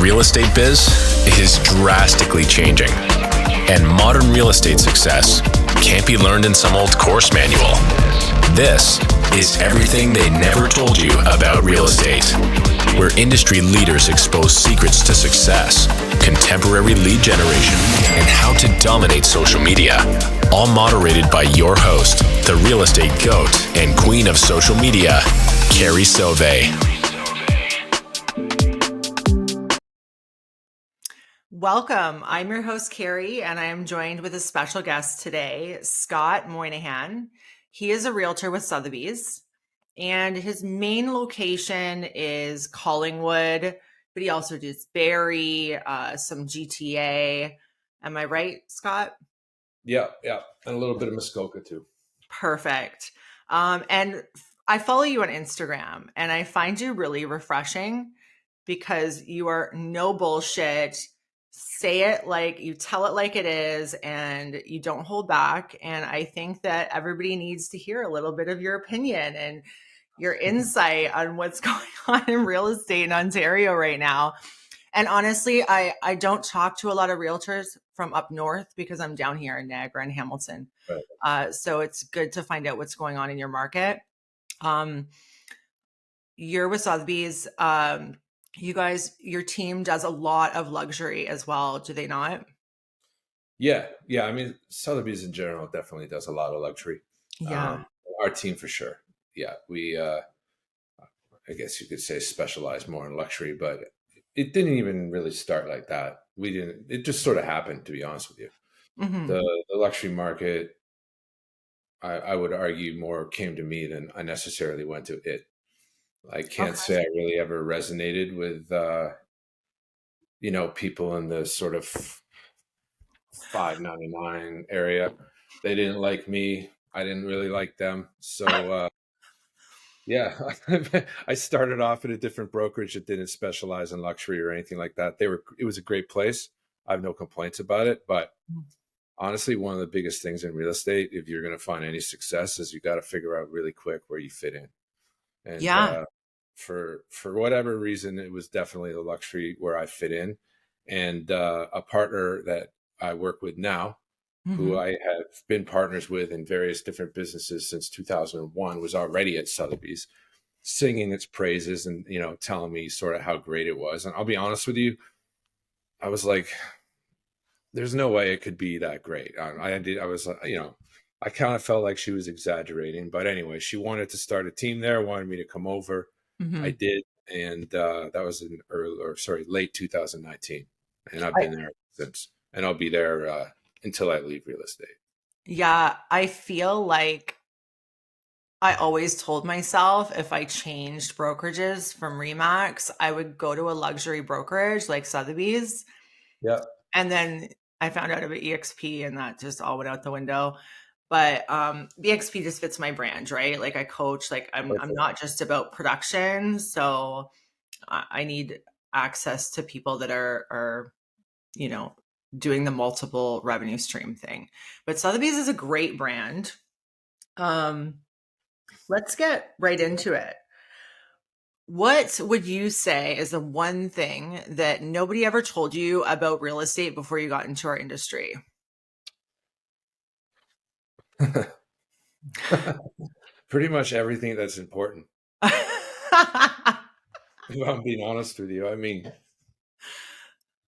real estate biz is drastically changing, and modern real estate success can't be learned in some old course manual. This is everything they never told you about real estate, where industry leaders expose secrets to success, contemporary lead generation, and how to dominate social media. All moderated by your host, the real estate goat and queen of social media, Carrie Soave. Welcome. I'm your host, Carrie, and I am joined with a special guest today, Scott Moynihan. He is a realtor with Sotheby's, and his main location is Collingwood, but he also does Barrie, some GTA. Am I right, Scott? Yeah. And a little bit of Muskoka too. Perfect. And I follow you on Instagram, and I find you really refreshing because you are no bullshit. Say it like you tell it like it is, and you don't hold back. And I think that everybody needs to hear a little bit of your opinion and your insight on what's going on in real estate in Ontario right now. And honestly, I don't talk to a lot of realtors from up north because I'm down here in Niagara and Hamilton. Right. So it's good to find out what's going on in your market. You're with Sotheby's. You guys, your team does a lot of luxury as well, do they not? Yeah. I mean, Sotheby's in general definitely does a lot of luxury. Yeah. Our team for sure. Yeah, we, I guess you could say specialize more in luxury, but it didn't even really start like that. It just sort of happened, to be honest with you. Mm-hmm. The luxury market, I would argue, more came to me than I necessarily went to it. I can't say I really ever resonated with, people in the sort of $5.99 area. They didn't like me. I didn't really like them. So, yeah, I started off at a different brokerage that didn't specialize in luxury or anything like that. It was a great place. I have no complaints about it. But honestly, one of the biggest things in real estate, if you're going to find any success, is you got to figure out really quick where you fit in. And for whatever reason, it was definitely the luxury where I fit in. And a partner that I work with now, who I have been partners with in various different businesses since 2001, was already at Sotheby's, singing its praises and, telling me sort of how great it was. And I'll be honest with you, I was like, there's no way it could be that great. I was, I kind of felt like she was exaggerating. But anyway, she wanted to start a team there, wanted me to come over. I did. And that was in late 2019. And I've been there since. And I'll be there until I leave real estate. Yeah, I feel like I always told myself if I changed brokerages from Remax, I would go to a luxury brokerage like Sotheby's. Yeah. And then I found out about EXP, and that just all went out the window. But EXP just fits my brand, right? Like I coach, like I'm not just about production. So I need access to people that are doing the multiple revenue stream thing. But Sotheby's is a great brand. Let's get right into it. What would you say is the one thing that nobody ever told you about real estate before you got into our industry? Pretty much everything that's important. If I'm being honest with you, I mean,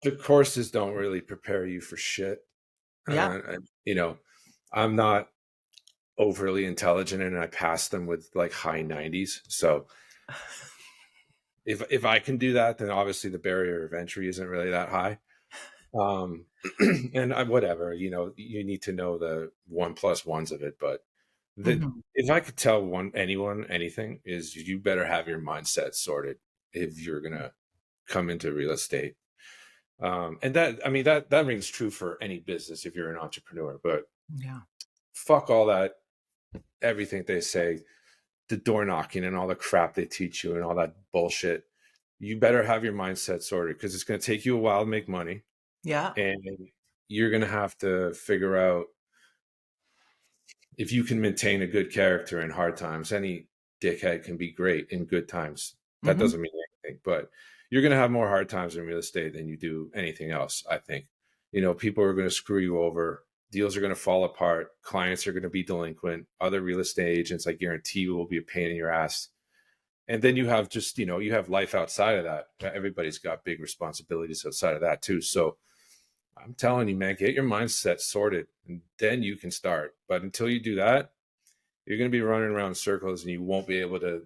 the courses don't really prepare you for shit. Yeah. I'm not overly intelligent, and I passed them with like high 90s. So if I can do that, then obviously the barrier of entry isn't really that high. And whatever, you need to know the 1+1s of it. But if I could tell anyone anything, is you better have your mindset sorted if you're gonna come into real estate. And that rings true for any business if you're an entrepreneur. But fuck all that, everything they say, the door knocking and all the crap they teach you and all that bullshit. You better have your mindset sorted, because it's going to take you a while to make money. Yeah. And you're going to have to figure out if you can maintain a good character in hard times. Any dickhead can be great in good times. That doesn't mean anything, but you're going to have more hard times in real estate than you do anything else. I think, people are going to screw you over. Deals are going to fall apart. Clients are going to be delinquent. Other real estate agents, I guarantee you, will be a pain in your ass. And then you have just, you have life outside of that. Everybody's got big responsibilities outside of that too. So I'm telling you, man, get your mindset sorted and then you can start. But until you do that, you're going to be running around in circles, and you won't be able to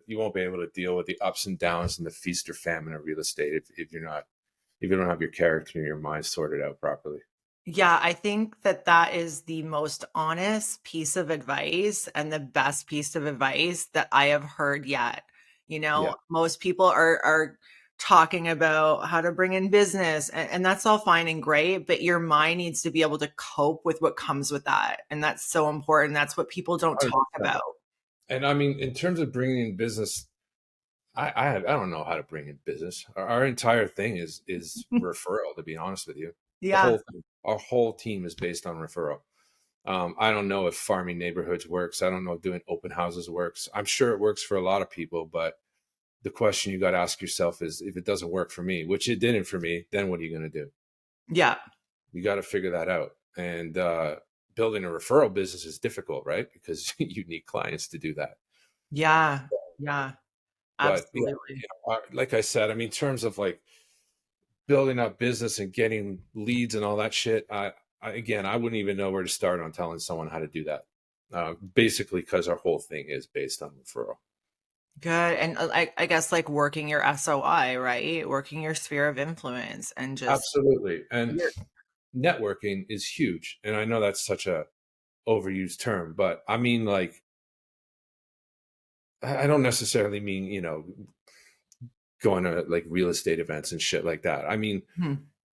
deal with the ups and downs and the feast or famine of real estate if you don't have your character and your mind sorted out properly. Yeah, I think that is the most honest piece of advice and the best piece of advice that I have heard yet. Yeah. Most people are talking about how to bring in business, and that's all fine and great, but your mind needs to be able to cope with what comes with that. And that's so important. That's what people don't talk 100%. about. And I mean, in terms of bringing in business, I don't know how to bring in business. Our entire thing is referral, to be honest with you. Yeah. Our whole team is based on referral. I don't know if farming neighborhoods works. I don't know if doing open houses works. I'm sure it works for a lot of people, but the question you got to ask yourself is, if it doesn't work for me, which it didn't for me, then what are you going to do? Yeah. You got to figure that out. And building a referral business is difficult, right? Because you need clients to do that. Yeah. Yeah. But Absolutely. like I said, I mean, in terms of like building up business and getting leads and all that shit, I wouldn't even know where to start on telling someone how to do that. Basically, because our whole thing is based on referral. Good. And I guess like working your SOI, right? Working your sphere of influence and just Absolutely. And networking is huge. And I know that's such a overused term, but I mean, like, I don't necessarily mean, going to like real estate events and shit like that. I mean,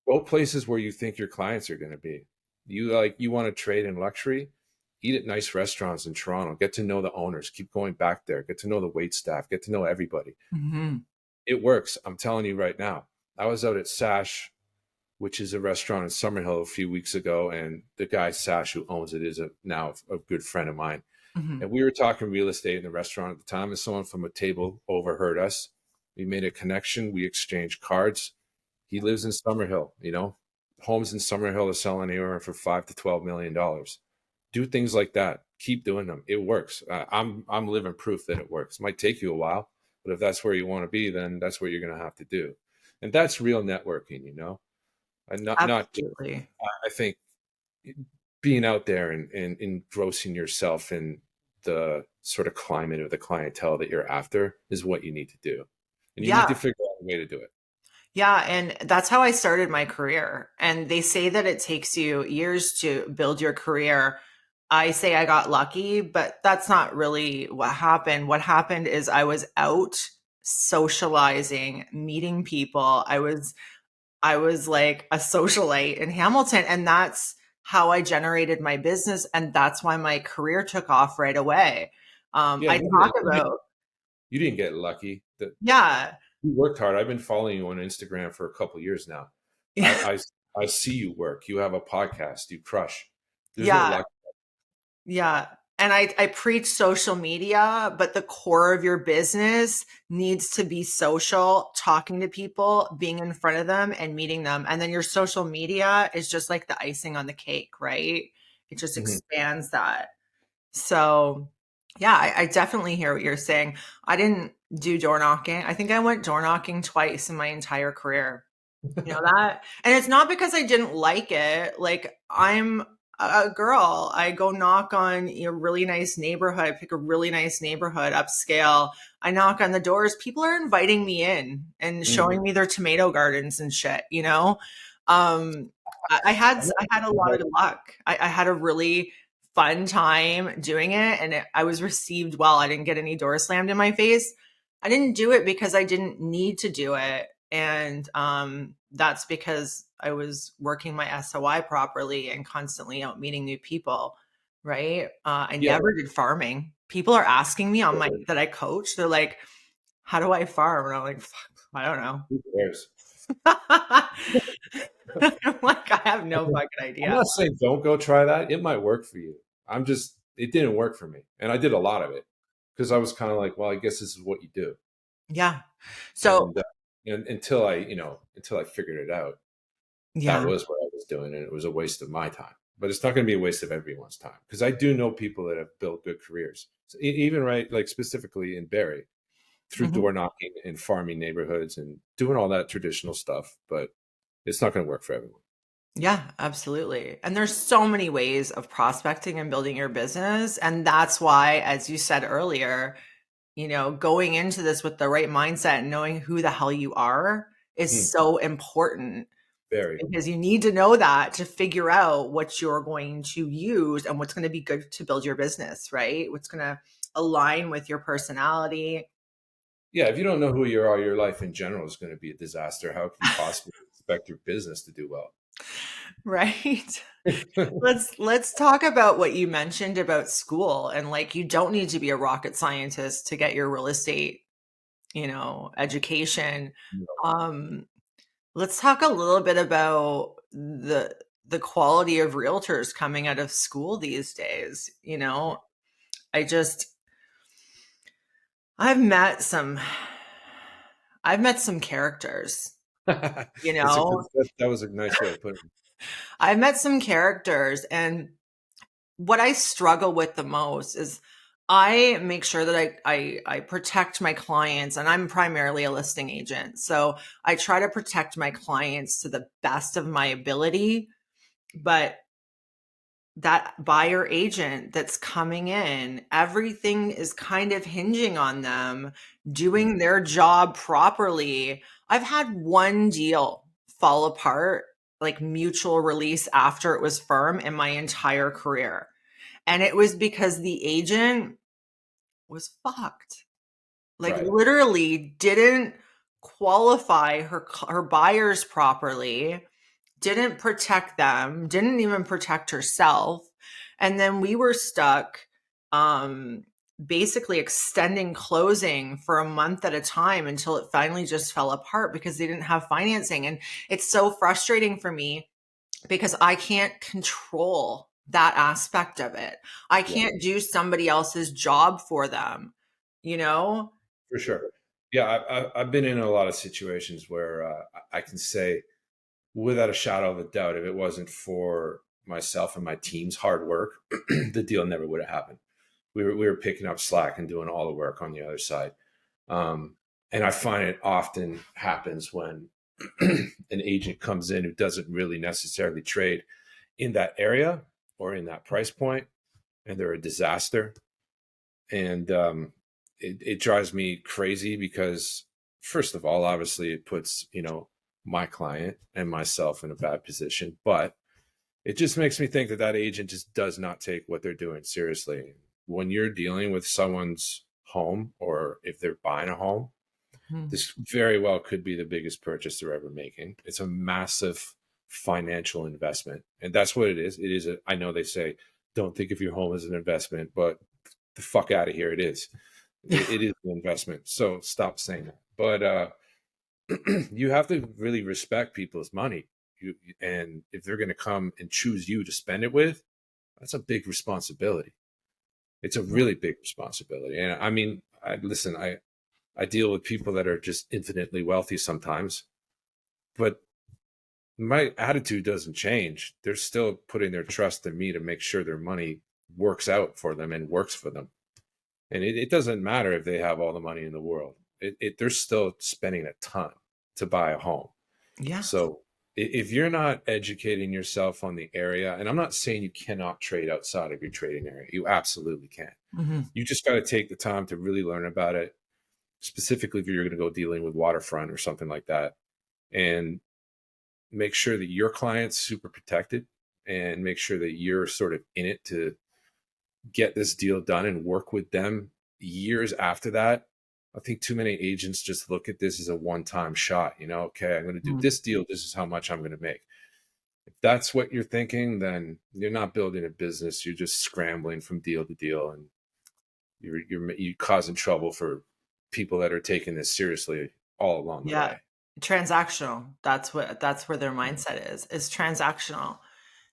go places where you think your clients are going to be. You want to trade in luxury, eat at nice restaurants in Toronto, get to know the owners, keep going back there, get to know the wait staff, get to know everybody. Mm-hmm. It works. I'm telling you right now. I was out at Sash, which is a restaurant in Summerhill, a few weeks ago, and the guy Sash who owns it is now a good friend of mine. Mm-hmm. And we were talking real estate in the restaurant at the time, and someone from a table overheard us. We made a connection. We exchanged cards. He lives in Summerhill. Homes in Summerhill are selling anywhere from $5 to $12 million. Do things like that. Keep doing them. It works. I'm living proof that it works. It might take you a while, but if that's where you want to be, then that's what you're going to have to do. And that's real networking, and not Absolutely. I think being out there and engrossing yourself in the sort of climate of the clientele that you're after is what you need to do. And you need to figure out a way to do it. Yeah. And that's how I started my career. And they say that it takes you years to build your career. I say I got lucky, but that's not really what happened. What happened is I was out socializing, meeting people. I was like a socialite in Hamilton, and that's how I generated my business. And that's why my career took off right away. I talk about, you didn't get lucky. yeah. You worked hard. I've been following you on Instagram for a couple of years now. I see you work. You have a podcast. You crush. There's no luck. Yeah. And I preach social media, but the core of your business needs to be social, talking to people, being in front of them and meeting them. And then your social media is just like the icing on the cake, right? It just expands that. So yeah, I definitely hear what you're saying. I didn't do door knocking. I think I went door knocking twice in my entire career. You know that? And it's not because I didn't like it. Like, I'm a girl. I go knock on a really nice neighborhood, pick a really nice neighborhood, upscale. I knock on the doors. People are inviting me in and showing me their tomato gardens and shit, I had a lot of luck. I had a really fun time doing it, and I was received well. I didn't get any doors slammed in my face. I didn't do it because I didn't need to do it. And that's because I was working my SOI properly and constantly out meeting new people, right? I never did farming. People are asking me that I coach. They're like, how do I farm? And I'm like, I don't know. Who cares? I'm like, I have no fucking idea. I'm not saying don't go try that. It might work for you. It didn't work for me. And I did a lot of it because I was kind of like, well, I guess this is what you do. Yeah. So And until I figured it out, that Yeah. was what I was doing, and it was a waste of my time. But it's not going to be a waste of everyone's time, because I do know people that have built good careers. So even right, like specifically in Barrie, through Mhm. door knocking and farming neighborhoods and doing all that traditional stuff. But it's not going to work for everyone. Yeah, absolutely. And there's so many ways of prospecting and building your business. And that's why, as you said earlier, going into this with the right mindset and knowing who the hell you are is Hmm, so important, very. because you need to know that to figure out what you're going to use and what's going to be good to build your business, right? What's going to align with your personality. Yeah, if you don't know who you are, your life in general is going to be a disaster. How can you possibly expect your business to do well? Right. Let's talk about what you mentioned about school, and like you don't need to be a rocket scientist to get your real estate, education. No. Um let's talk a little bit about the quality of realtors coming out of school these days. I just I've met some I've met some characters, you That's a know. good. That was a nice way of putting it. I've met some characters, and what I struggle with the most is I make sure that I protect my clients, and I'm primarily a listing agent. So I try to protect my clients to the best of my ability, but that buyer agent that's coming in, everything is kind of hinging on them Mm. doing their job properly. I've had one deal fall apart, like mutual release after it was firm, in my entire career. And it was because the agent was fucked. Like Right. literally didn't qualify her buyers properly, didn't protect them, didn't even protect herself. And then we were stuck um basically extending closing for a month at a time until it finally just fell apart because they didn't have financing. And it's so frustrating for me because I can't control that aspect of it. I Yeah, can't do somebody else's job for them, you know? for sure. Yeah, I've been in a lot of situations where I can say without a shadow of a doubt, if it wasn't for myself and my team's hard work, the deal never would have happened. We were picking up slack and doing all the work on the other side. Um, and I find it often happens when an agent comes in who doesn't really necessarily trade in that area or in that price point, and they're a disaster. And it drives me crazy because, first of all, obviously it puts my client and myself in a bad position, but it just makes me think that that agent just does not take what they're doing seriously. When you're dealing with someone's home, or if they're buying a home, Mhm. this very well could be the biggest purchase they're ever making. It's a massive financial investment. And that's what it is. It is I know they say, don't think of your home as an investment, but the fuck out of here. It is. It is an investment. So stop saying that. But you have to really respect people's money. And if they're going to come and choose you to spend it with, that's a big responsibility. It's a really big responsibility. And I mean, listen, I deal with people that are just infinitely wealthy sometimes, but my attitude doesn't change. They're still putting their trust in me to make sure their money works out for them and works for them. And it doesn't matter if they have all the money in the world. They're still spending a ton to buy a home. Yeah. So if you're not educating yourself on the area, and I'm not saying you cannot trade outside of your trading area, you absolutely can. Mhm. You just got to take the time to really learn about it, specifically if you're going to go dealing with waterfront or something like that, and make sure that your client's super protected, and make sure that you're sort of in it to get this deal done and work with them years after that. I think too many agents just look at this as a one-time shot. Okay, I'm going to do Mhm. this deal. This is how much I'm going to make. If that's what you're thinking, then you're not building a business. You're just scrambling from deal to deal, and you're causing trouble for people that are taking this seriously all along the Yeah. way. Transactional. That's where their mindset is transactional.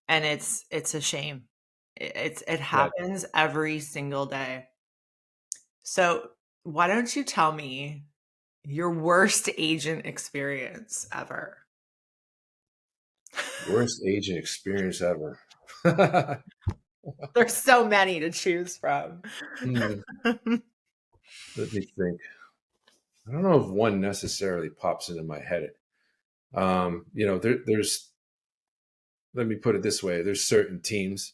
And it's a shame. It Yeah. happens every single day. So why don't you tell me Your worst agent experience ever. Worst agent experience ever. There's so many to choose from. Hmm, let me think. I don't know if one necessarily pops into my head. There's, let me put it this way. There's certain teams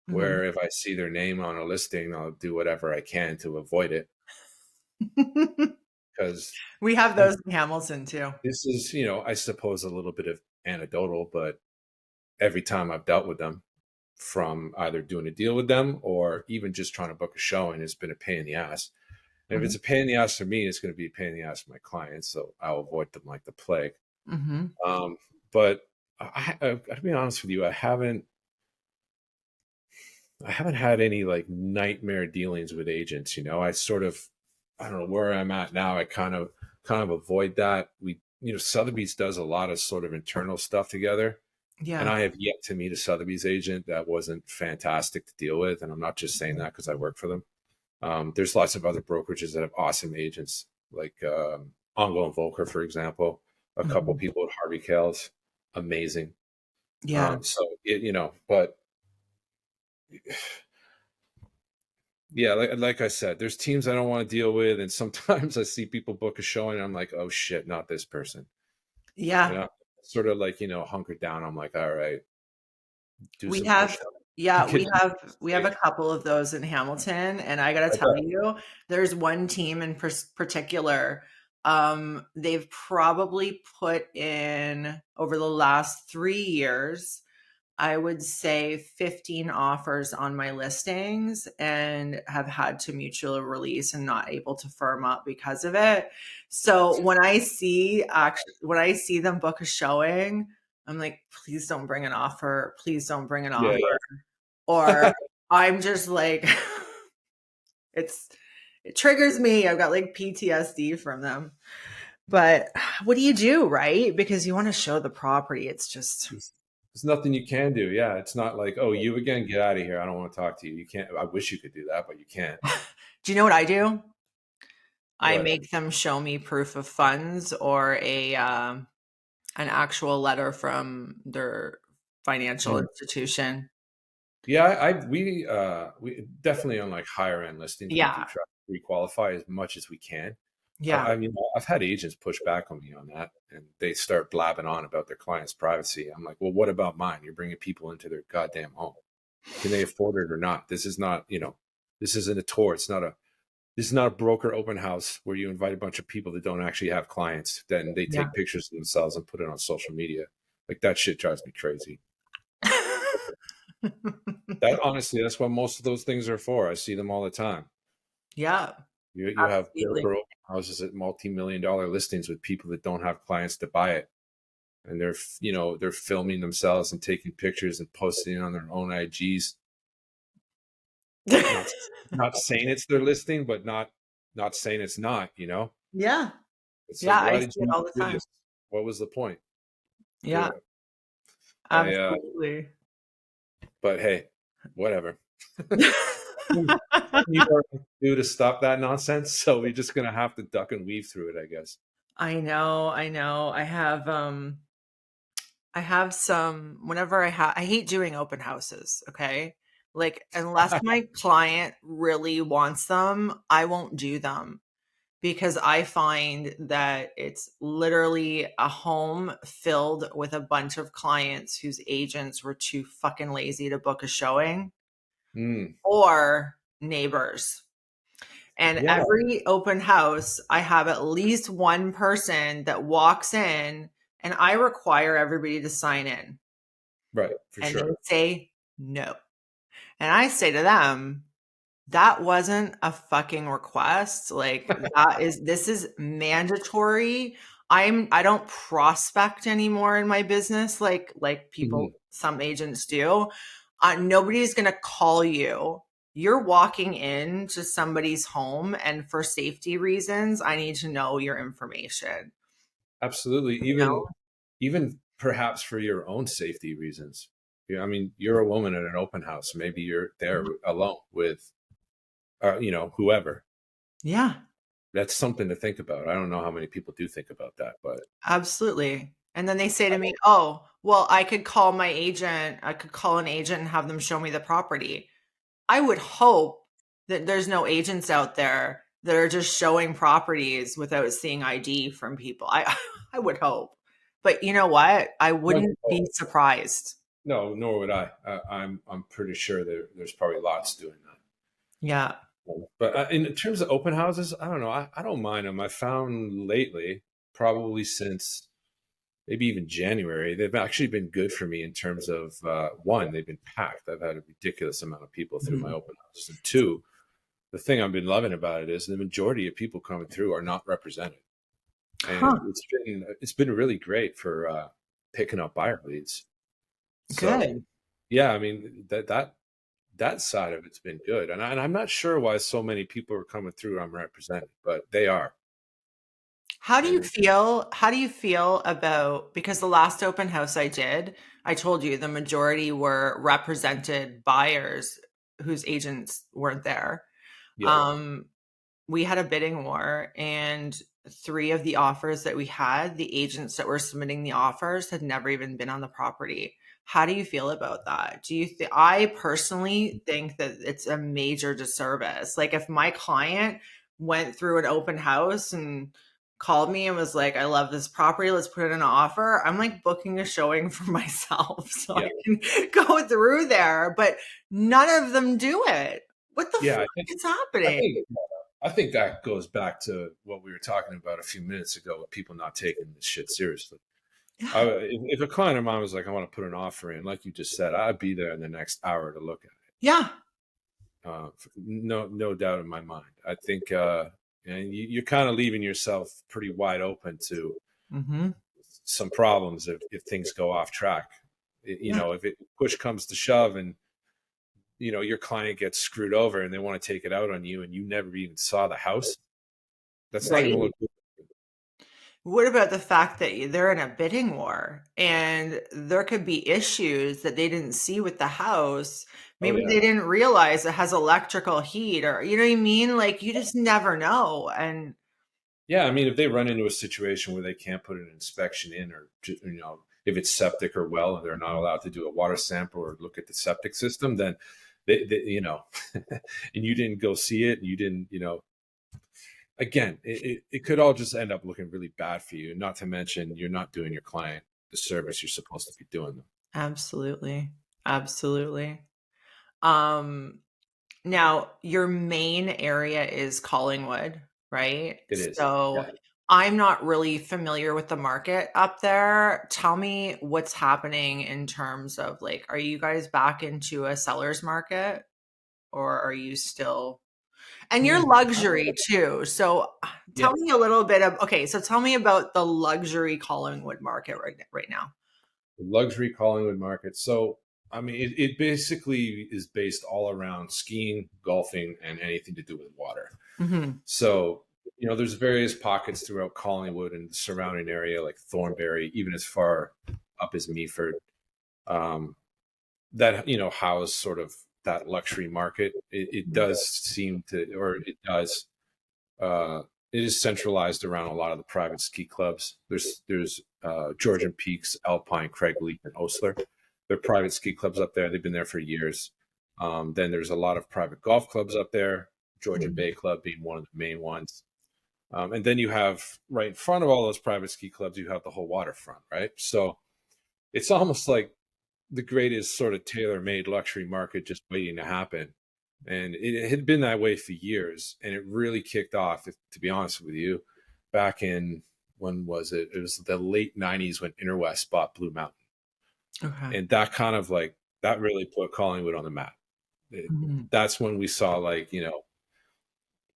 Mhm. where if I see their name on a listing, I'll do whatever I can to avoid it because We have those in Hamilton too. this is, I suppose a little bit of anecdotal, but every time I've dealt with them, from either doing a deal with them or even just trying to book a showing, it's been a pain in the ass. And if it's Mhm. a pain in the ass for me, it's going to be a pain in the ass for my clients. So I'll avoid them like the plague. Mhm. But I to be honest with you, I haven't had any like nightmare dealings with agents. I don't know where I'm at now. I kind of avoid that. Sotheby's does a lot of sort of internal stuff together. And Yeah. I have yet to meet a Sotheby's agent that wasn't fantastic to deal with. And I'm not just saying that because I work for them. There's lots of other brokerages that have awesome agents, like Ongo and Volker, for example. A couple Mhm. people at Harvey Kales, amazing. Yeah. But yeah, like I said, there's teams I don't want to deal with, and sometimes I see people book a showing, and I'm like, oh shit, not this person. Yeah. You know, sort of like hunker down. I'm like, all right, do We some push have up. yeah, Get we have a couple of those in Hamilton, and I gotta I tell bet. you, there's one team in particular, they've probably put in over the last 3 years, I would say 15 offers on my listings and have had to mutually release and not able to firm up because of it. So when I see them book a showing, I'm like, please don't bring an offer. Please don't bring an Yeah, offer. Or yeah. I'm just like, it's it triggers me. I've got like PTSD from them. But what do you do, right? Because you want to show the property. It's just There's nothing you can do. Yeah, it's not like, oh, you again, get out of here. I don't want to talk to you. You can't. I wish you could do that, but you can't. do you know what I do? I What? make them show me proof of funds or a an actual letter from their financial Hmm. institution. Yeah, we definitely on like higher end listings, we do Yeah. try to pre-qualify as much as we can. Yeah. I've had agents push back on me on that, and they start blabbing on about their clients' privacy. I'm like, well, what about mine? You're bringing people into their goddamn home. Can they afford it or not? This is not, this isn't a tour. This is not a broker open house where you invite a bunch of people that don't actually have clients. Then they Yeah. take pictures of themselves and put it on social media. Like that shit drives me crazy. That honestly, that's what most of those things are for. I see them all the time. Yeah, You have absolutely. broker open houses at multi-million-dollar listings with people that don't have clients to buy it, and they're filming themselves and taking pictures and posting it on their own IGs. Not not saying it's their listing, but not saying it's not. Yeah. It's Yeah, like, I why see did it you all the do time. this? What was the point? Yeah, Yeah, I. absolutely. But hey, whatever. You know what to do to stop that nonsense. So we're just gonna have to duck and weave through it, I guess. I know, I know. I have some whenever I hate doing open houses, okay? Like unless my client really wants them, I won't do them because I find that it's literally a home filled with a bunch of clients whose agents were too fucking lazy to book a showing Mm, or neighbors. And yeah, every open house, I have at least one person that walks in and I require everybody to sign in. right, for And they sure. say no. And I say to them, that wasn't a fucking request. Like this is mandatory. I don't prospect anymore in my business like people Mhm. some agents do. Nobody's going to call you. You're walking into somebody's home and for safety reasons, I need to know your information, Absolutely. you know? Even perhaps for your own safety reasons. Yeah, I mean, you're a woman at an open house. Maybe you're there alone with, whoever. Yeah. that's something to think about. I don't know how many people do think about that, but Absolutely. And then they say to me, "Oh, well, I could call my agent. I could call an agent and have them show me the property." I would hope that there's no agents out there that are just showing properties without seeing ID from people. I I would hope. But you know what? I no, wouldn't be surprised. no, nor would I. I'm pretty sure there's probably lots doing that. Yeah. But in terms of open houses, I don't know. I don't mind them. I found lately, probably since maybe even January, they've actually been good for me in terms of one, they've been packed. I've had a ridiculous amount of people through my Mhm. open houses. And two, the thing I've been loving about it is the majority of people coming through are not represented, Huh. and it's been really great for picking up buyer leads. So Good. yeah, I mean that side of it's been good, and I'm not sure why so many people are coming through unrepresented, but they are. And How do you feel about, because the last open house I did, I told you the majority were represented buyers whose agents weren't there. yeah, Um, we had a bidding war, and three of the offers that we had, the agents that were submitting the offers had never even been on the property. How do you feel about that? Do you I personally think that it's a major disservice. Like if my client went through an open house and called me and was like, "I love this property, let's put it in an offer," I'm like booking a showing for myself so yeah, I can go through there, but none of them do it. What the yeah. fuck is I happening? think I think that goes back to what we were talking about a few minutes ago with people not taking this shit seriously. Yeah. If a client of mine was like, "I want to put an offer in," like you just said, I'd be there in the next hour to look at Yeah. it. No doubt in my mind. I think and you're kind of leaving yourself pretty wide open to Mhm. some problems if things go off track. Yeah. If push comes to shove and your client gets screwed over and they want to take it out on you and you never even saw the house, that's not going to Right. look good. What about the fact that they're in a bidding war and there could be issues that they didn't see with the house? Oh Maybe yeah. they didn't realize it has electrical heat, or you know what I mean? Like you just never know. And Yeah, I mean, if they run into a situation where they can't put an inspection in, or if it's septic or well, and they're not allowed to do a water sample or look at the septic system, then and you didn't go see it, and you didn't, again, it could all just end up looking really bad for you. Not to mention, you're not doing your client the service you're supposed to be doing them. absolutely. Absolutely. Um Now, your main area is Collingwood, right? It is. So Yeah. I'm not really familiar with the market up there. Tell me what's happening in terms of like, are you guys back into a seller's market or are you still, and you're I luxury too. So Yeah, tell me a little bit of, okay, so tell me about the luxury Collingwood market right now. luxury Collingwood market. So, I mean, it basically is based all around skiing, golfing, and anything to do with water. Hmm. So, there's various pockets throughout Collingwood and the surrounding area, like Thornbury, even as far up as Meaford, um, that, house sort of that luxury market. It does seem to, or it does, uh, it is centralized around a lot of the private ski clubs. There's Georgian Peaks, Alpine, Craigleith, and Osler. They're private ski clubs up there. They've been there for years. Then there's a lot of private golf clubs up there. Georgian Bay Club being one of the main ones. And then you have right in front of all those private ski clubs, you have the whole waterfront, right? So it's almost like the greatest sort of tailor-made luxury market just waiting to happen. And it had been that way for years. And it really kicked off, to be honest with you, back in, when was it? It was the late 90s when Interwest bought Blue Mountain. Okay. And that kind of like, that really put Collingwood on the map. Mhm. That's when we saw like,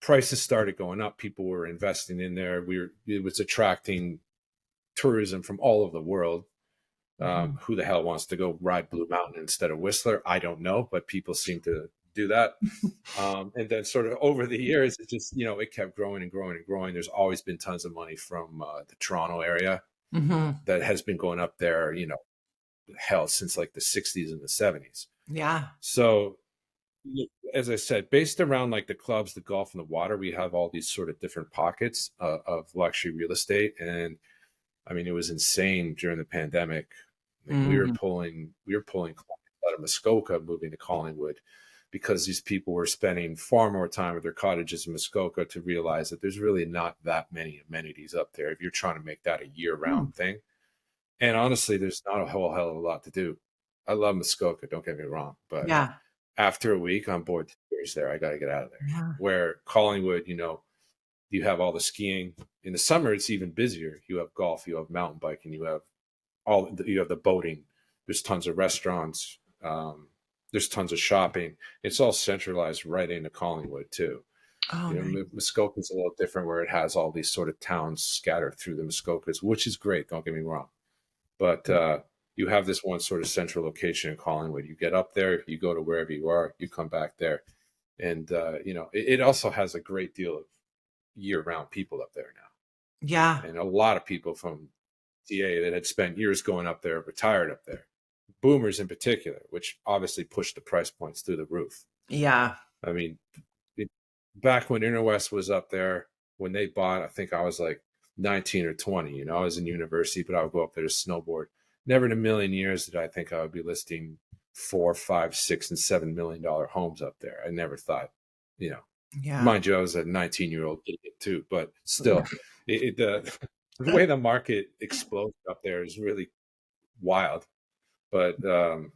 prices started going up. People were investing in there. It was attracting tourism from all over the world. Mhm. Who the hell wants to go ride Blue Mountain instead of Whistler? I don't know, but people seem to do that. And then sort of over the years, it just, it kept growing and growing and growing. There's always been tons of money from the Toronto area Mhm. that has been going up there, hell, since like the 60s and the 70s. Yeah. So as I said, based around like the clubs, the golf, and the water, we have all these sort of different pockets of luxury real estate. And I mean, it was insane during the pandemic. Like Mm. we were pulling clients out of Muskoka, moving to Collingwood, because these people were spending far more time with their cottages in Muskoka to realize that there's really not that many amenities up there if you're trying to make that a Mm. year-round thing. And honestly, there's not a whole hell of a lot to do. I love Muskoka, don't get me wrong, but Yeah. after a week, I'm bored to tears there. I got to get out of there. Yeah. Where Collingwood, you have all the skiing. In the summer, it's even busier. You have golf, you have mountain biking, you have the boating. There's tons of restaurants. There's tons of shopping. It's all centralized right into Collingwood too. Oh, nice. Muskoka's a little different, where it has all these sort of towns scattered through the Muskokas, which is great. Don't get me wrong, but you have this one sort of central location in Collingwood. You get up there, you go to wherever you are, you come back there, and it also has a great deal of year-round people up there now, Yeah. and a lot of people from TA that had spent years going up there retired up there. Boomers in particular, which obviously pushed the price points through the roof. Yeah. I mean, back when Interwest was up there, when they bought, I think I was like 19 or 20. I was in university, but I would go up there to snowboard. Never in a million years did I think I would be listing $4, $5, $6, and $7 million homes up there. I never thought, Yeah. mind you, I was a 19-year-old idiot too, but still, the way the market exploded up there is really wild. But I'm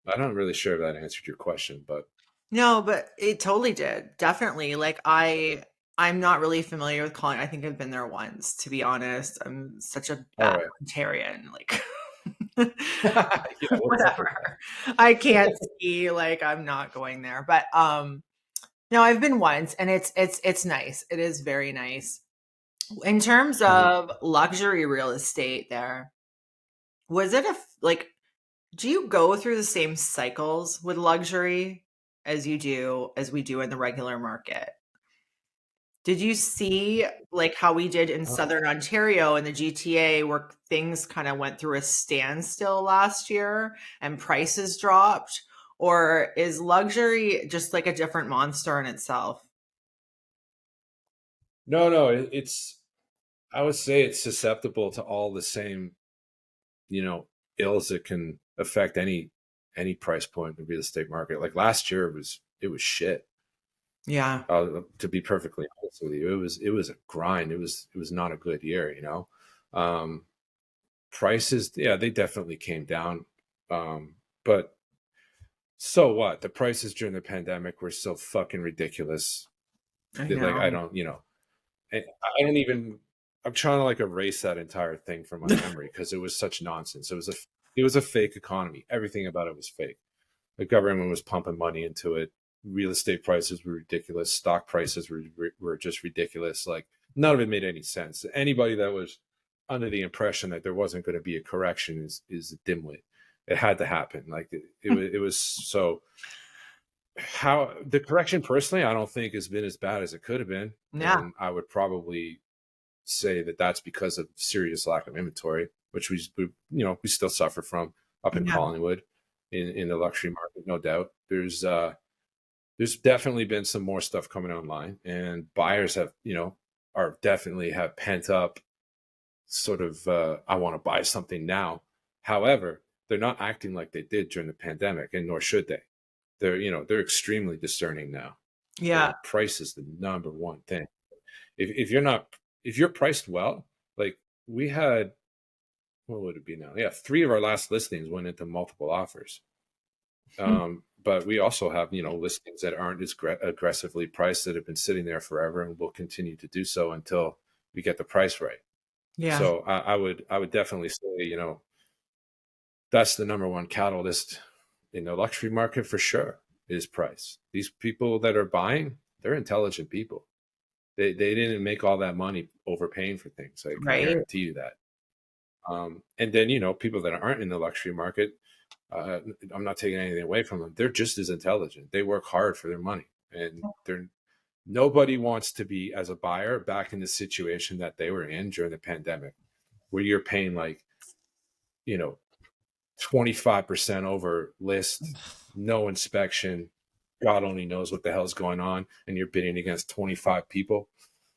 not really sure if that answered your question, but No, but it totally did. Definitely. Like I'm not really familiar with Collingwood. I think I've been there once, to be honest. I'm such a all bad right. Ontarian. Like Yeah, whatever. I can't ski, like I'm not going there. But no, I've been once and it's nice. It is very nice. In terms of luxury real estate there, was it like do you go through the same cycles with luxury as we do in the regular market? Did you see like how we did in Southern Ontario and the GTA where things kind of went through a standstill last year and prices dropped? Or is luxury just like a different monster in itself? no, I would say it's susceptible to all the same, ills that can affect any price point in the real estate market. Like last year, it was shit. Yeah. To be perfectly honest with you, it was a grind. It was not a good year. Um, Prices, yeah, they definitely came down. But so what? The prices during the pandemic were so fucking ridiculous. I Like I know. don't, I don't even. I'm trying to like erase that entire thing from my memory because it was such nonsense. It was a fake economy. Everything about it was fake. The government was pumping money into it. Real estate prices were ridiculous. Stock prices were just ridiculous. Like none of it made any sense. Anybody that was under the impression that there wasn't going to be a correction is a dimwit. It had to happen. Like it was so. How the correction personally, I don't think has been as bad as it could have been, Yeah. and I would probably say that that's because of serious lack of inventory, which we still suffer from up in Yeah. Collingwood in the luxury market, no doubt. There's definitely been some more stuff coming online, and buyers are definitely have pent up sort of I want to buy something now. However, they're not acting like they did during the pandemic, and nor should they. They're extremely discerning now. Yeah. And price is the number one thing. If you're priced well, like we had, what would it be now? Yeah, 3 of our last listings went into multiple offers. But we also have listings that aren't as aggressively priced that have been sitting there forever and will continue to do so until we get the price right. Yeah. So I would definitely say that's the number one catalyst in the luxury market for sure is price. These people that are buying, they're intelligent people. They didn't make all that money overpaying for things. I can Right. guarantee you that. And then people that aren't in the luxury market, I'm not taking anything away from them. They're just as intelligent. They work hard for their money, and nobody wants to be as a buyer back in the situation that they were in during the pandemic, where you're paying like 25% over list, no inspection, God only knows what the hell's going on, and you're bidding against 25 people.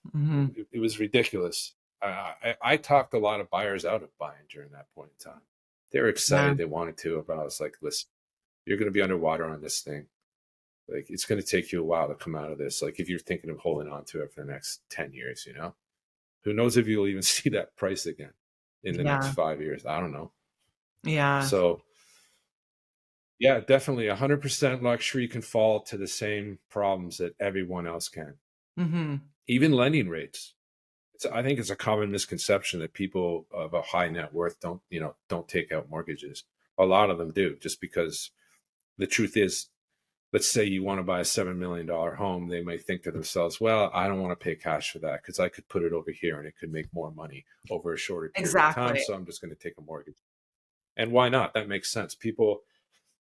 Mm-hmm. It was ridiculous. I talked a lot of buyers out of buying during that point in time. They were excited, Yeah. they wanted to, but I was like, listen, you're going to be underwater on this thing. Like, it's going to take you a while to come out of this. Like, if you're thinking of holding on to it for the next 10 years, you know, who knows if you'll even see that price again in the next Yeah. 5 years. I don't know. Yeah. So yeah, definitely 100% luxury can fall to the same problems that everyone else can. Mm-hmm. Even lending rates. I think it's a common misconception that people of a high net worth don't take out mortgages. A lot of them do, just because the truth is, let's say you want to buy a $7 million home, they may think to themselves, well, I don't want to pay cash for that because I could put it over here and it could make more money over a shorter period of time. Exactly. So I'm just going to take a mortgage. And why not? That makes sense. People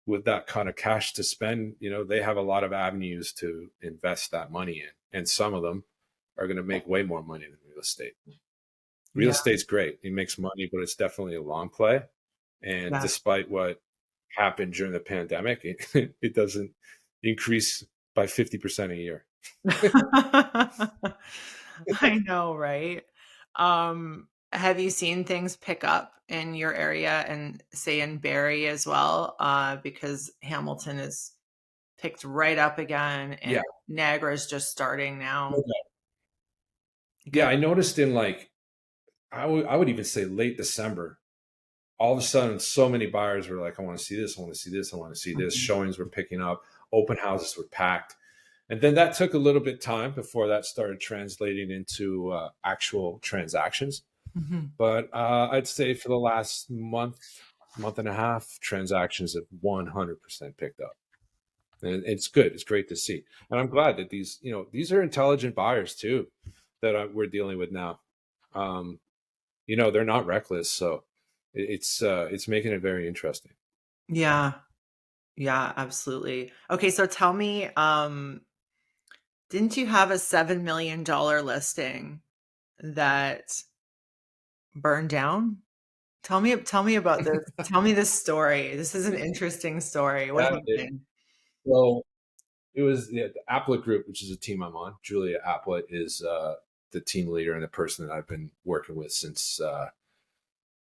with that kind of cash to spend, they have a lot of avenues to invest that money in. And some of them are going to make way more money than real estate. Real Yeah. estate's great. It makes money, but it's definitely a long play. And Yeah. despite what happened during the pandemic, it doesn't increase by 50% a year. I know, right? Have you seen things pick up in your area and say in Barrie as well? Because Hamilton is picked right up again and Yeah. Niagara is just starting now. Yeah, Good. I noticed in I would even say late December, all of a sudden, so many buyers were like, I want to see this, I want to see this, I want to see this. Mhm. Showings were picking up, open houses were packed. And then that took a little bit of time before that started translating into actual transactions. Mhm. But I'd say for the last month and a half, transactions have 100% picked up. And it's good. It's great to see. And I'm glad that these are intelligent buyers too that we're dealing with now. They're not reckless. So it's making it very interesting. Yeah. Yeah, absolutely. Okay, so tell me, didn't you have a $7 million listing that burned down? Tell me about this. Tell me this story. This is an interesting story. What happened? So it was the Applet Group, which is a team I'm on. Julia Applet is the team leader and the person that I've been working with since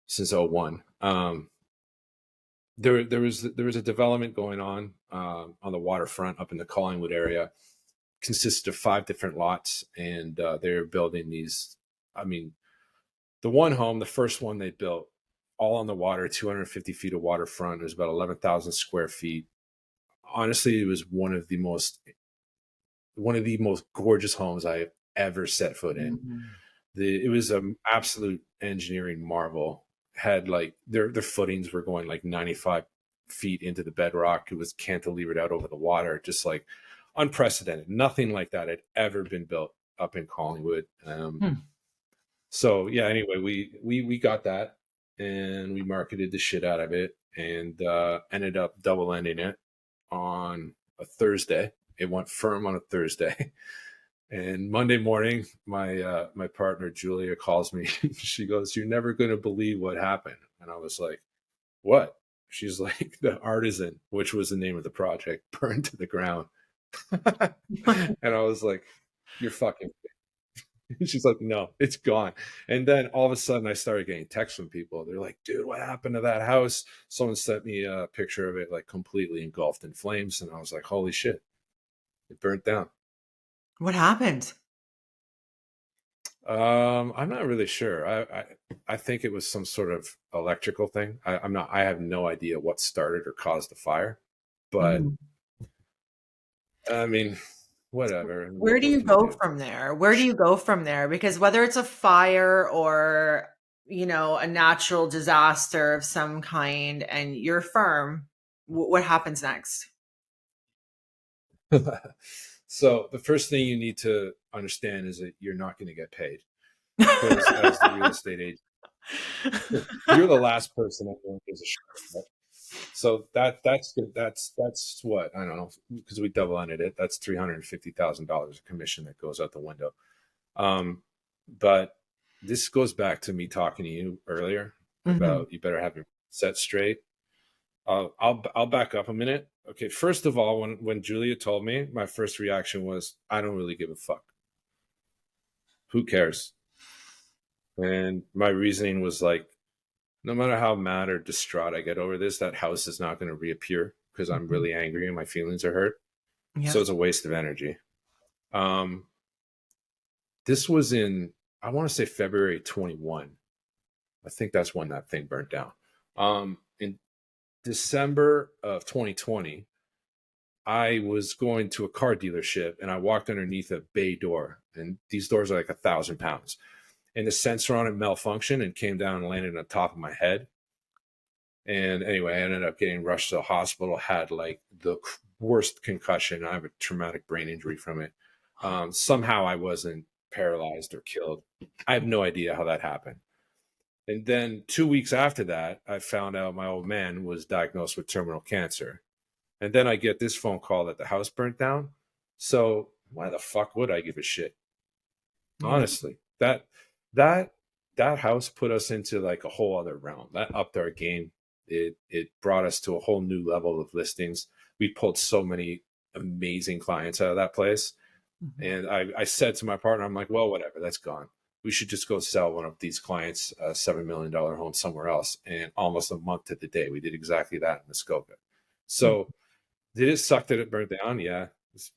'01. There was a development going on the waterfront up in the Collingwood area. Consisted of 5 different lots, and they're building these. I mean, the one home, the first one they built, all on the water, 250 feet of waterfront. It was about 11,000 square feet. Honestly, it was one of the most gorgeous homes I have ever set foot in. Mhm. It was an absolute engineering marvel. Had their footings were going 95 feet into the bedrock. It was cantilevered out over the water, just unprecedented. Nothing like that had ever been built up in Collingwood. So yeah, anyway, we got that and we marketed the shit out of it and ended up double ending it on a Thursday. It went firm on a Thursday. And Monday morning, my partner Julia calls me. She goes, "You're never going to believe what happened." And I was like, "What?" She's like, "The Artisan," which was the name of the project, burned to the ground. And I was like, "You're fucking." She's like, "No, it's gone." And then all of a sudden, I started getting texts from people. They're like, "Dude, what happened to that house?" Someone sent me a picture of it, completely engulfed in flames, and I was like, "Holy shit, it burnt down." What happened? I'm not really sure. I think it was some sort of electrical thing. I have no idea what started or caused the fire, but Mhm. I mean, whatever. Where do What you can you go do? from there? Where do you go from there? Because whether it's a fire or, a natural disaster of some kind and your firm, what happens next? So the first thing you need to understand is that you're not going to get paid because as the real estate agent, you're the last person everyone gives a shit about. So that's good. That's what I don't know because we double ended it. That's $350,000 of commission that goes out the window. But this goes back to me talking to you earlier Mhm. about you better have your set straight. I'll back up a minute. Okay, first of all, when Julia told me, my first reaction was, I don't really give a fuck. Who cares? And my reasoning was like, no matter how mad or distraught I get over this, that house is not going to reappear because I'm really angry and my feelings are hurt. Yeah. So it's a waste of energy. This was in, I want to say February 21. I think that's when that thing burnt down. In December of 2020, I was going to a car dealership and I walked underneath a bay door, and these doors are like 1,000 pounds. And the sensor on it malfunctioned and came down and landed on top of my head. And anyway, I ended up getting rushed to the hospital, had like the worst concussion. I have a traumatic brain injury from it. Somehow I wasn't paralyzed or killed. I have no idea how that happened. And then 2 weeks after that, I found out my old man was diagnosed with terminal cancer. And then I get this phone call that the house burnt down. So why the fuck would I give a shit? Honestly, that house put us into like a whole other realm. That upped our game. It brought us to a whole new level of listings. We pulled so many amazing clients out of that place. And I said to my partner, I'm like, well, whatever, that's gone. We should just go sell one of these clients a $7 million home somewhere else. And almost a month to the day, we did exactly that in Muskoka. So did it suck that it burnt down? Yeah. It's,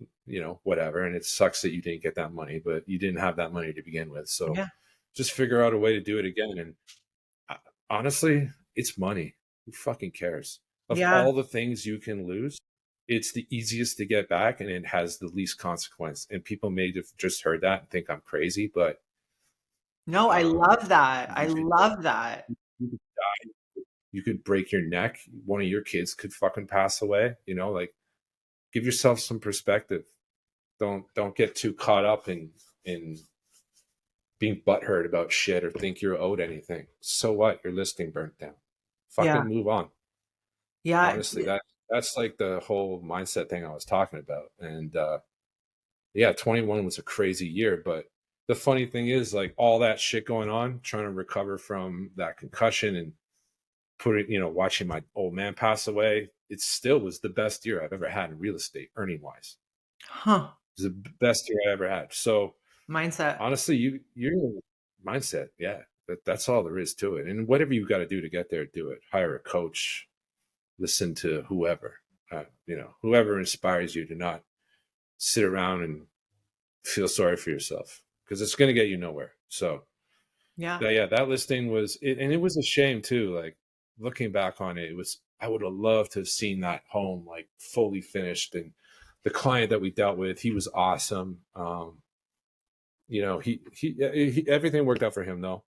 whatever. And it sucks that you didn't get that money, but you didn't have that money to begin with. So just figure out a way to do it again. And honestly, it's money. Who fucking cares? Of all the things you can lose, it's the easiest to get back and it has the least consequence. And people may have just heard that and think I'm crazy, but no, I love that. I love that. You could die. You could break your neck. One of your kids could fucking pass away. Like, give yourself some perspective. Don't get too caught up in being butthurt about shit or think you're owed anything. So what? Your listing burnt down. Fucking move on. Yeah. Honestly, that's like the whole mindset thing I was talking about. And 21 was a crazy year, but the funny thing is, like, all that shit going on, trying to recover from that concussion and watching my old man pass away, it still was the best year I've ever had in real estate, earning wise. It was the best year I ever had. So mindset. Honestly, you're mindset. Yeah. That's all there is to it. And whatever you got to do to get there, do it. Hire a coach, listen to whoever, whoever inspires you to not sit around and feel sorry for yourself, because it's going to get you nowhere. So that listing was it. And it was a shame too. Like, looking back on it, I would have loved to have seen that home like fully finished. And the client that we dealt with, he was awesome. He everything worked out for him though.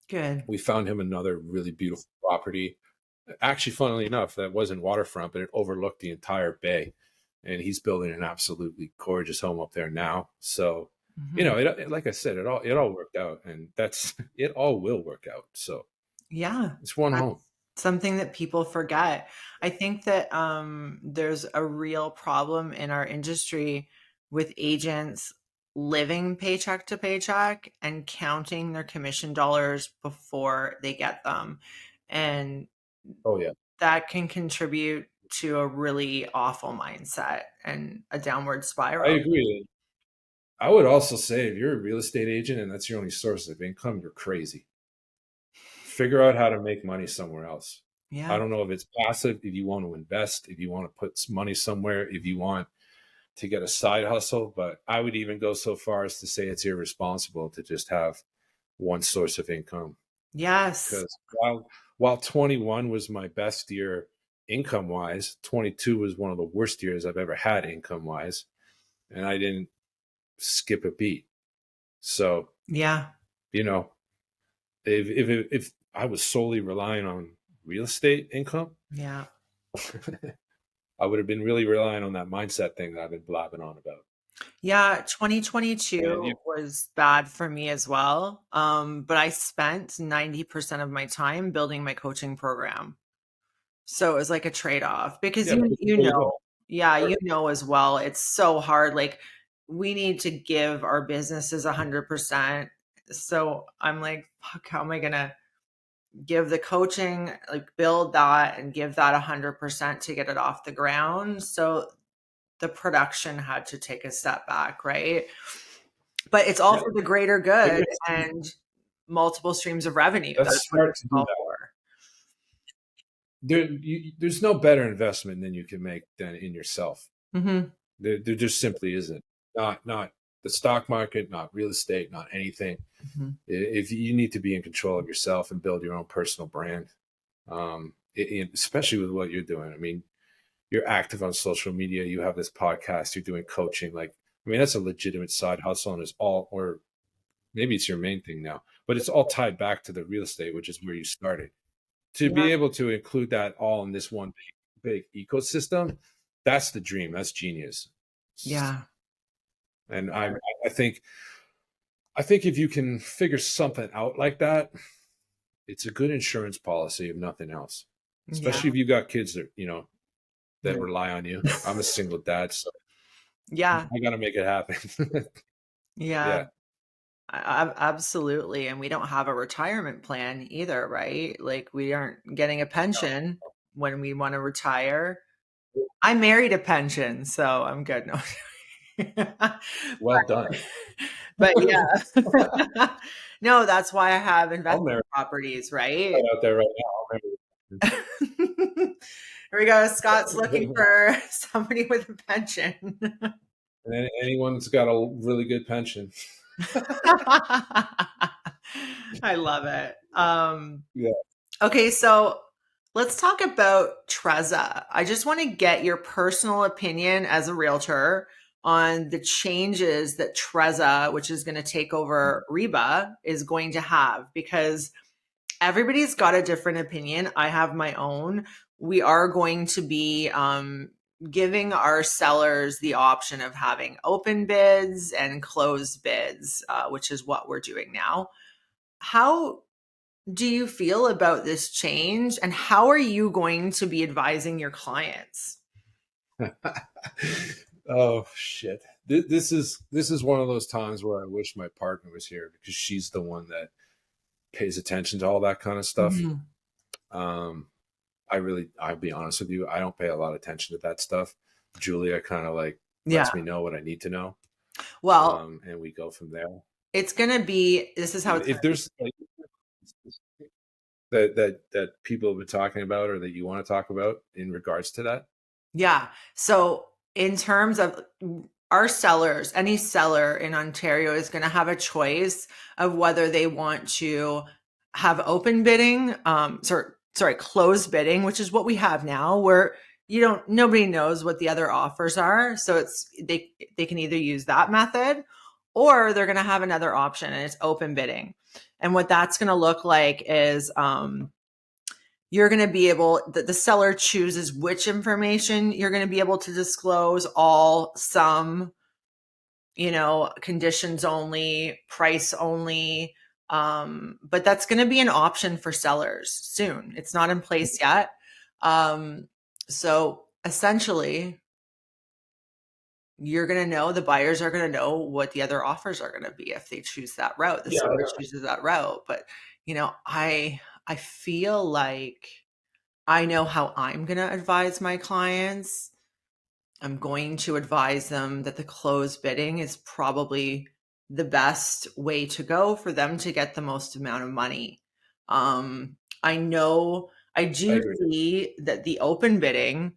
Good. We found him another really beautiful property. Actually, funnily enough, that wasn't waterfront, but it overlooked the entire bay. And he's building an absolutely gorgeous home up there now. So, like I said, it all worked out, and it all will work out. So it's one home. Something that people forget. I think that there's a real problem in our industry with agents living paycheck to paycheck and counting their commission dollars before they get them. And that can contribute to a really awful mindset and a downward spiral. I agree. I would also say, if you're a real estate agent and that's your only source of income, you're crazy. Figure out how to make money somewhere else. Yeah. I don't know if it's passive, if you want to invest, if you want to put some money somewhere, if you want to get a side hustle, but I would even go so far as to say it's irresponsible to just have one source of income. Yes. Because while 21 was my best year income wise, 22 was one of the worst years I've ever had income wise. And I didn't skip a beat. So, if I was solely relying on real estate income, I would have been really relying on that mindset thing that I've been blabbing on about. Yeah, 2022 was bad for me as well. But I spent 90% of my time building my coaching program. So it was like a trade-off, because you know as well, it's so hard. Like, we need to give our businesses 100%. So I'm like, fuck, how am I gonna give the coaching, like build that and give that 100% to get it off the ground. So the production had to take a step back, right? But it's all for the greater good and multiple streams of revenue. That's What smart it's to do all that. for. There's no better investment than you can make than in yourself. Mm-hmm. There just simply isn't. Not the stock market, not real estate, not anything. Mm-hmm. If you need to be in control of yourself and build your own personal brand, especially with what you're doing. I mean, you're active on social media. You have this podcast. You're doing coaching. Like, I mean, that's a legitimate side hustle, and it's all, or maybe it's your main thing now, but it's all tied back to the real estate, which is where you started. To be able to include that all in this one big ecosystem, that's the dream. That's genius. Yeah. And I think if you can figure something out like that, it's a good insurance policy if nothing else. Especially if you got kids that, that rely on you. I'm a single dad, so I got to make it happen. Yeah. Absolutely. And we don't have a retirement plan either, right? Like we aren't getting a pension when we want to retire. I married a pension, so I'm good. No. Well done. But yeah. No, that's why I have investment properties, right? Right out there right now. Here we go. Scott's looking for somebody with a pension. And anyone that's got a really good pension. I love it. Yeah. Okay, so let's talk about Trezza. I just want to get your personal opinion as a realtor on the changes that Trezza, which is going to take over Reba, is going to have, because everybody's got a different opinion. I have my own. We are going to be giving our sellers the option of having open bids and closed bids, which is what we're doing now. How do you feel about this change, and how are you going to be advising your clients? Oh shit. This is one of those times where I wish my partner was here, because she's the one that pays attention to all that kind of stuff. Mm-hmm. I'll be honest with you, I don't pay a lot of attention to that stuff. Julia kind of like lets me know what I need to know. Well, and we go from there. It's going to be, this is how it's if there's that people have been talking about, or that you want to talk about in regards to that. Yeah. So in terms of our sellers, any seller in Ontario is going to have a choice of whether they want to have open bidding, closed bidding, which is what we have now, where nobody knows what the other offers are. So they can either use that method, or they're going to have another option, and it's open bidding. And what that's going to look like is, you're going to be able, the seller chooses which information you're going to be able to disclose, all, some, conditions only, price only. But that's going to be an option for sellers soon. It's not in place yet. So essentially, you're going to know, the buyers are going to know what the other offers are going to be if they choose that route. The seller chooses that route. But, I feel like I know how I'm going to advise my clients. I'm going to advise them that the closed bidding is probably the best way to go for them to get the most amount of money. I do see that the open bidding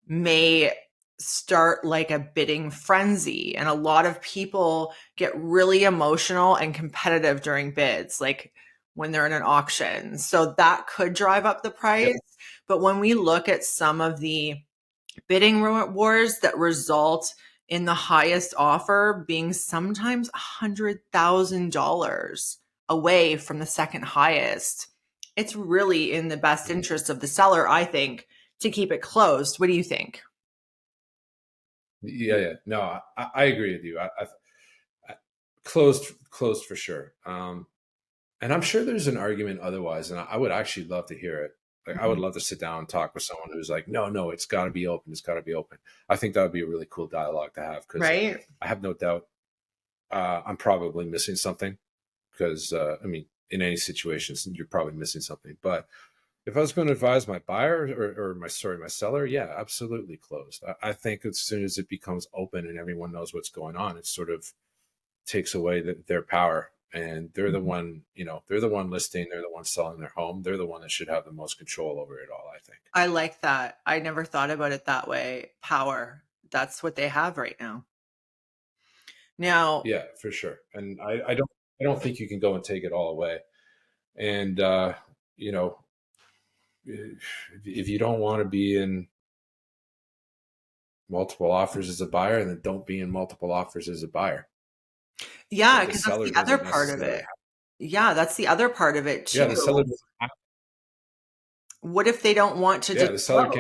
may start like a bidding frenzy, and a lot of people get really emotional and competitive during bids, like when they're in an auction. So that could drive up the price. Yep. But when we look at some of the bidding wars that result in the highest offer being sometimes $100,000 away from the second highest, it's really in the best interest of the seller, I think, to keep it closed. What do you think? Yeah. No, I agree with you. I closed for sure. And I'm sure there's an argument otherwise, and I would actually love to hear it. Like, I would love to sit down and talk with someone who's like, no, it's got to be open. It's got to be open. I think that would be a really cool dialogue to have, because I have no doubt I'm probably missing something, because, in any situations, you're probably missing something. But if I was going to advise my buyer or my seller, yeah, absolutely closed. I think as soon as it becomes open and everyone knows what's going on, it sort of takes away their power. And they're the one, they're the one listing, they're the one selling their home. They're the one that should have the most control over it all, I think. I like that. I never thought about it that way. Power. That's what they have right now. Now, yeah, for sure. And I don't think you can go and take it all away. And, if you don't want to be in multiple offers as a buyer, then don't be in multiple offers as a buyer. yeah, But the because that's seller the other doesn't part of necessarily it. Yeah, that's the other part of it Yeah, the seller too. doesn't have. What if they don't want to Yeah, just close?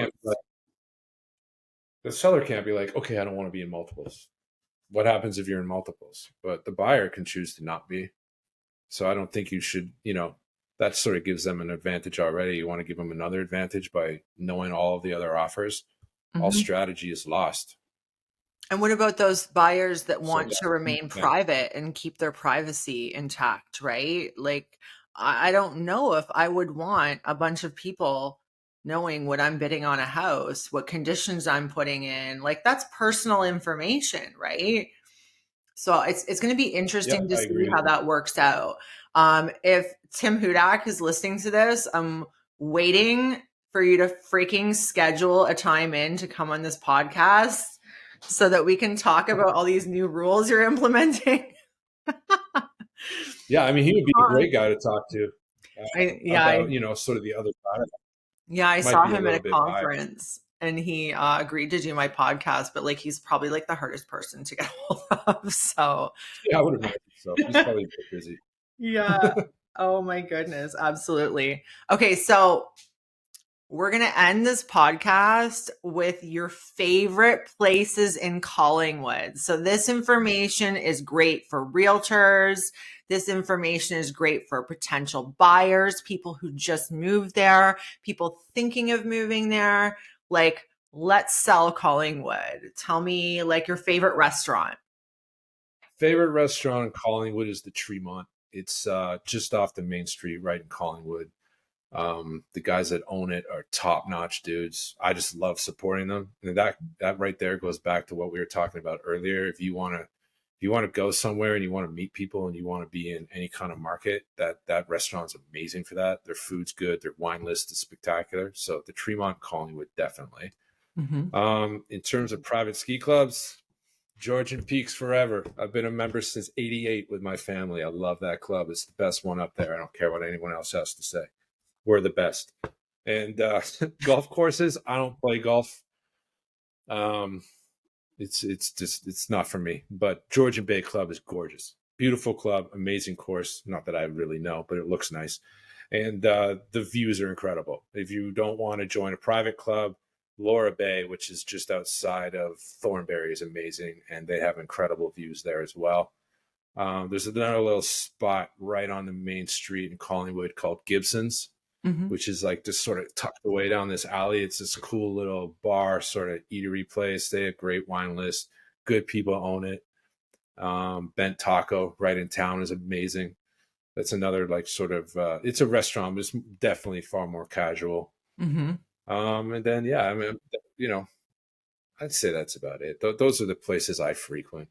the seller can't be like, okay, I don't want to be in multiples. What happens if you're in multiples? But the buyer can choose to not be. So I don't think you should, that sort of gives them an advantage already. You want to give them another advantage by knowing all of the other offers. All Mhm. strategy is lost. And what about those buyers that So want to remain yeah. private and keep their privacy intact, right? Like, I don't know if I would want a bunch of people knowing what I'm bidding on a house, what conditions I'm putting in. Like, that's personal information, right? So it's going to be Yeah, interesting to I see agree with how you. that works out. If Tim Hudak is listening to this, I'm waiting for you to freaking schedule a time in to come on this podcast so that we can talk about all these new rules you're implementing. Yeah, I mean, he would be a great guy to talk to Yeah, about, sort of the other side of it. I Might saw be a him at little a bit biased. conference and he agreed to do my podcast, but like he's probably like the hardest person to get a hold of. So Yeah, I would imagine so. He's probably a bit busy. yeah. Oh my goodness. Absolutely. Okay. So we're going to end this podcast with your favorite places in Collingwood. So this information is great for realtors. This information is great for potential buyers, people who just moved there, people thinking of moving there. Like, let's sell Collingwood. Tell me like your favorite restaurant. Favorite restaurant in Collingwood is the Tremont. It's just off the main street, right in Collingwood. The guys that own it are top-notch dudes. I just love supporting them. And that right there goes back to what we were talking about earlier. If you want to go somewhere and you want to meet people and you want to be in any kind of market, that restaurant's amazing for that. Their food's good. Their wine list is spectacular. So the Tremont Collingwood, definitely. Mm-hmm. In terms of private ski clubs, Georgian Peaks forever. I've been a member since '88 with my family. I love that club. It's the best one up there. I don't care what anyone else has to say. We're the best. And golf courses, I don't play golf. It's not for me. But Georgian Bay Club is gorgeous. Beautiful club, amazing course. Not that I really know, but it looks nice. And the views are incredible. If you don't want to join a private club, Laura Bay, which is just outside of Thornbury, is amazing. And they have incredible views there as well. There's another little spot right on the main street in Collingwood called Gibson's, Mm-hmm. which is like just sort of tucked away down this alley. It's this cool little bar, sort of eatery place. They have great wine list. Good people own it. Bent Taco right in town is amazing. That's another like sort of it's a restaurant, but it's definitely far more casual. Mm-hmm. And then yeah, I mean, I'd say that's about it. Those are the places I frequent.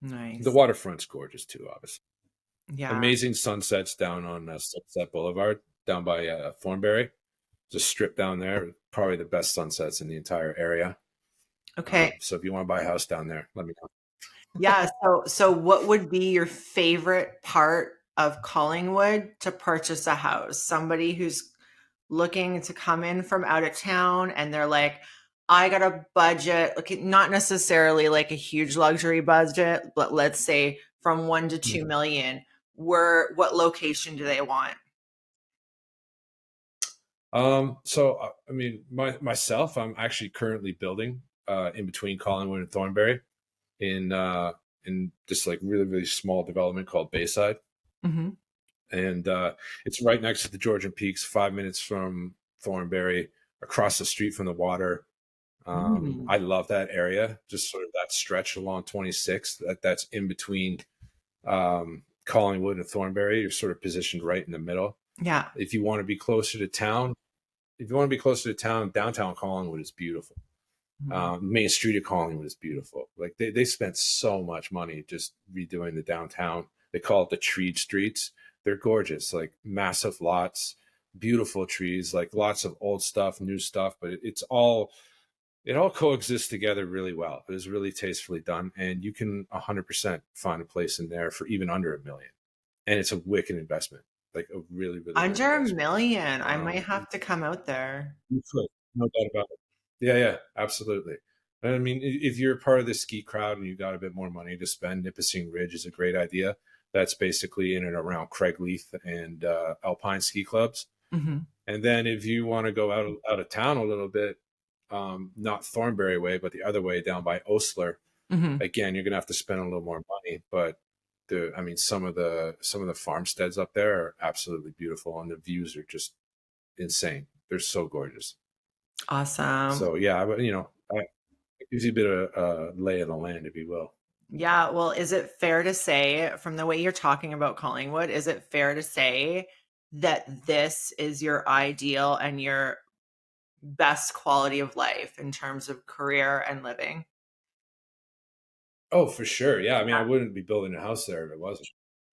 Nice. The waterfront's gorgeous too, obviously. Yeah. Amazing sunsets down on Sunset Boulevard, down by Thornbury. Just strip down there. Probably the best sunsets in the entire area. Okay. So if you want to buy a house down there, let me know. Yeah. So what would be your favorite part of Collingwood to purchase a house? Somebody who's looking to come in from out of town and they're like, I got a budget, okay, not necessarily like a huge luxury budget, but let's say from 1 to 2 million. What location do they want? So I mean, myself, I'm actually currently building in between Collingwood and Thornbury in this like really, really small development called Bayside. Mm-hmm. And it's right next to the Georgian Peaks, 5 minutes from Thornbury, across the street from the water. I love that area, just sort of that stretch along 26 that's in between Collingwood and Thornbury, you're sort of positioned right in the middle. Yeah. If you want to be closer to town, downtown Collingwood is beautiful. Main Street of Collingwood is beautiful. Like they spent so much money just redoing the downtown. They call it the treed streets. They're gorgeous, like massive lots, beautiful trees, like lots of old stuff, new stuff, but it all coexists together really well. It is really tastefully done, and you can 100% find a place in there for even under $1 million, and it's a wicked investment, like a really, really Under $1 million. investment. I might have to come out there. You could, no doubt about it. Yeah, absolutely. And I mean, if you're part of the ski crowd and you got a bit more money to spend, Nipissing Ridge is a great idea. That's basically in and around Craigleith and Alpine ski clubs. And then if you want to go out of town a little bit, not Thornbury way, but the other way down by Osler, again, you're gonna have to spend a little more money. But some of the farmsteads up there are absolutely beautiful, and the views are just insane. They're so gorgeous. Awesome. So yeah, it gives you a bit of lay of the land, if you will. Yeah. Well, is it fair to say, from the way you're talking about Collingwood, is it fair to say that this is your ideal and your best quality of life in terms of career and living? Oh, for sure. Yeah. I mean, I wouldn't be building a house there if it wasn't.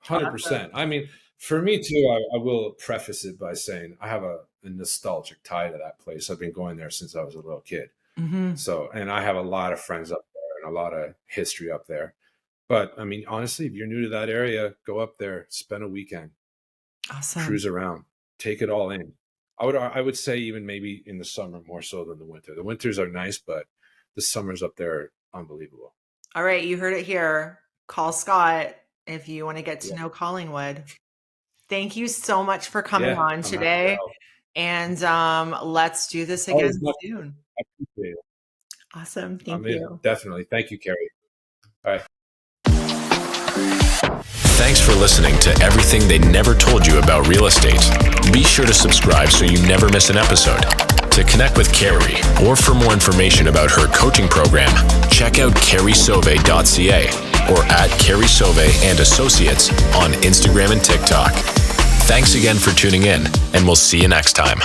100%. I mean, for me too, I will preface it by saying I have a nostalgic tie to that place. I've been going there since I was a little kid. So, and I have a lot of friends up there and a lot of history up there. But I mean, honestly, if you're new to that area, go up there, spend a weekend, Awesome. Cruise around, take it all in. I would say even maybe in the summer more so than the winter. The winters are nice, but the summers up there are unbelievable. All right, you heard it here. Call Scott if you want to get to know Collingwood. Thank you so much for coming on today. And let's do this again soon. I appreciate it. Awesome. Thank you. Definitely. Thank you, Carrie. Bye. Thanks for listening to Everything They Never Told You About Real Estate. Be sure to subscribe so you never miss an episode. To connect with Carrie or for more information about her coaching program, check out carriesoave.ca or at Carrie Soave and Associates on Instagram and TikTok. Thanks again for tuning in, and we'll see you next time.